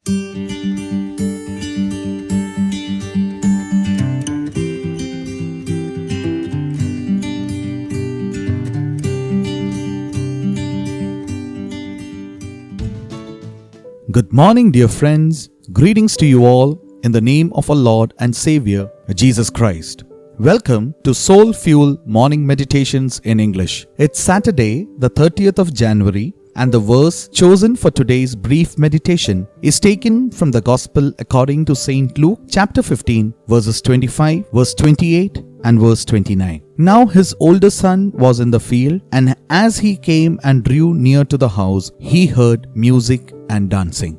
Good morning, dear friends. Greetings to you all in the name of our Lord and Savior, Jesus Christ. Welcome to Soul Fuel Morning Meditations in English. It's Saturday, the 30th of January, and the verse chosen for today's brief meditation is taken from the Gospel according to St. Luke, chapter 15, verses 25, verse 28, and verse 29. Now his older son was in the field, and as he came and drew near to the house, he heard music and dancing.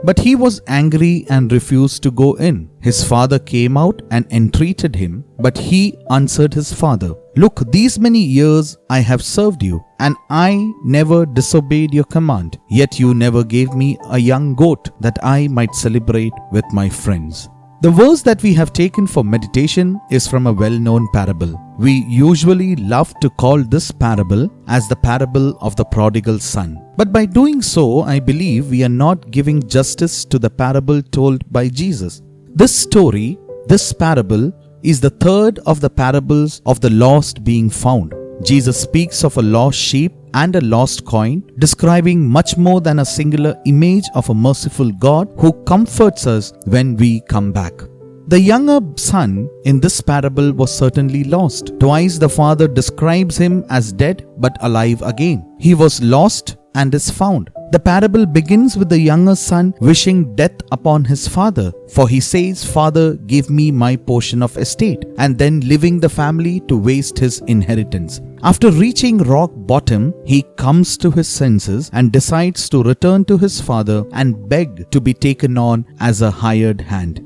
But he was angry and refused to go in. His father came out and entreated him, but he answered his father, "Look, these many years I have served you, and I never disobeyed your command. Yet you never gave me a young goat that I might celebrate with my friends." The verse that we have taken for meditation is from a well-known parable. We usually love to call this parable as the parable of the prodigal son. But by doing so, I believe we are not giving justice to the parable told by Jesus. This story, this parable, is the third of the parables of the lost being found. Jesus speaks of a lost sheep and a lost coin, describing much more than a singular image of a merciful God who comforts us when we come back. The younger son in this parable was certainly lost. Twice the father describes him as dead but alive again. He was lost and is found. The parable begins with the younger son wishing death upon his father, for he says, "Father, give me my portion of estate," and then leaving the family to waste his inheritance. After reaching rock bottom, he comes to his senses and decides to return to his father and beg to be taken on as a hired hand.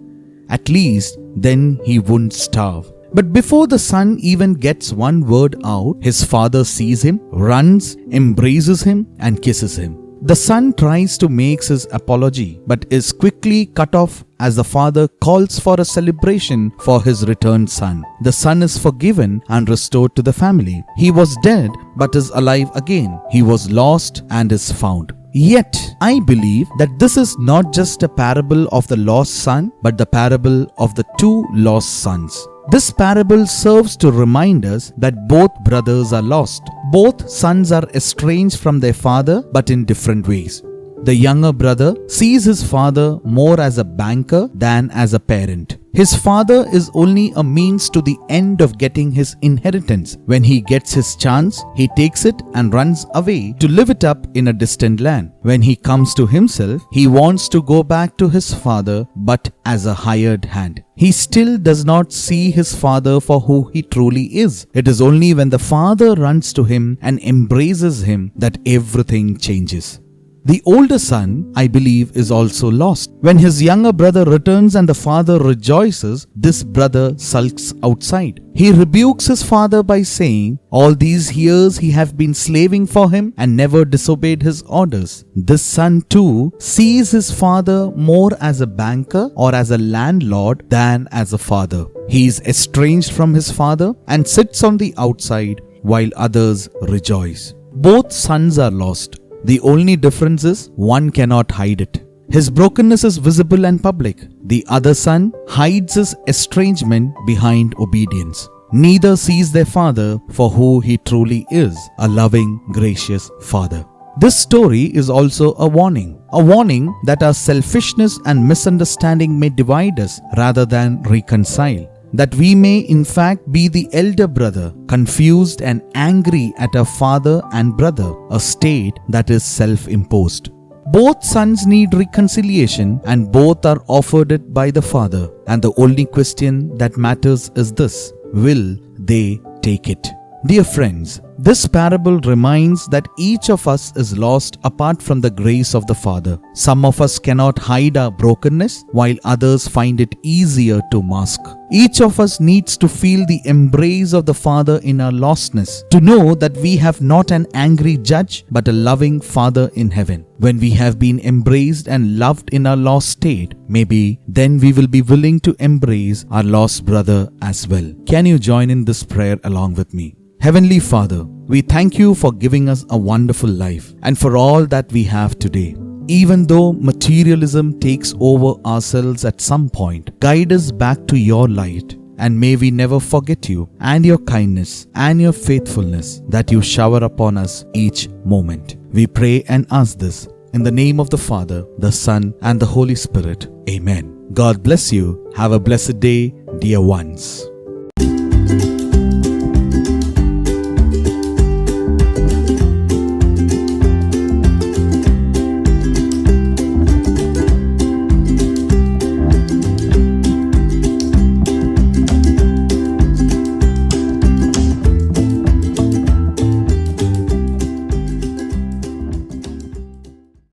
At least then he wouldn't starve. But before the son even gets one word out, his father sees him, runs, embraces him, and kisses him. The son tries to make his apology, but is quickly cut off as the father calls for a celebration for his returned son. The son is forgiven and restored to the family. He was dead but is alive again. He was lost and is found. Yet, I believe that this is not just a parable of the lost son, but the parable of the two lost sons. This parable serves to remind us that both brothers are lost. Both sons are estranged from their father, but in different ways. The younger brother sees his father more as a banker than as a parent. His father is only a means to the end of getting his inheritance. When he gets his chance, he takes it and runs away to live it up in a distant land. When he comes to himself, he wants to go back to his father, but as a hired hand. He still does not see his father for who he truly is. It is only when the father runs to him and embraces him that everything changes. The older son, I believe, is also lost. When his younger brother returns and the father rejoices, this brother sulks outside. He rebukes his father by saying, "All these years he have been slaving for him and never disobeyed his orders." This son too sees his father more as a banker or as a landlord than as a father. He is estranged from his father and sits on the outside while others rejoice. Both sons are lost. The only difference is one cannot hide it. His brokenness is visible and public. The other son hides his estrangement behind obedience. Neither sees their father for who he truly is, a loving, gracious father. This story is also a warning that our selfishness and misunderstanding may divide us rather than reconcile. That we may in fact be the elder brother, confused and angry at our father and brother, a state that is self-imposed. Both sons need reconciliation and both are offered it by the father. And the only question that matters is this: will they take it? Dear friends, this parable reminds that each of us is lost apart from the grace of the Father. Some of us cannot hide our brokenness, while others find it easier to mask. Each of us needs to feel the embrace of the Father in our lostness, to know that we have not an angry judge, but a loving Father in heaven. When we have been embraced and loved in our lost state, maybe then we will be willing to embrace our lost brother as well. Can you join in this prayer along with me? Heavenly Father, we thank you for giving us a wonderful life and for all that we have today. Even though materialism takes over ourselves at some point, guide us back to your light. And may we never forget you and your kindness and your faithfulness that you shower upon us each moment. We pray and ask this in the name of the Father, the Son, and the Holy Spirit. Amen. God bless you. Have a blessed day, dear ones.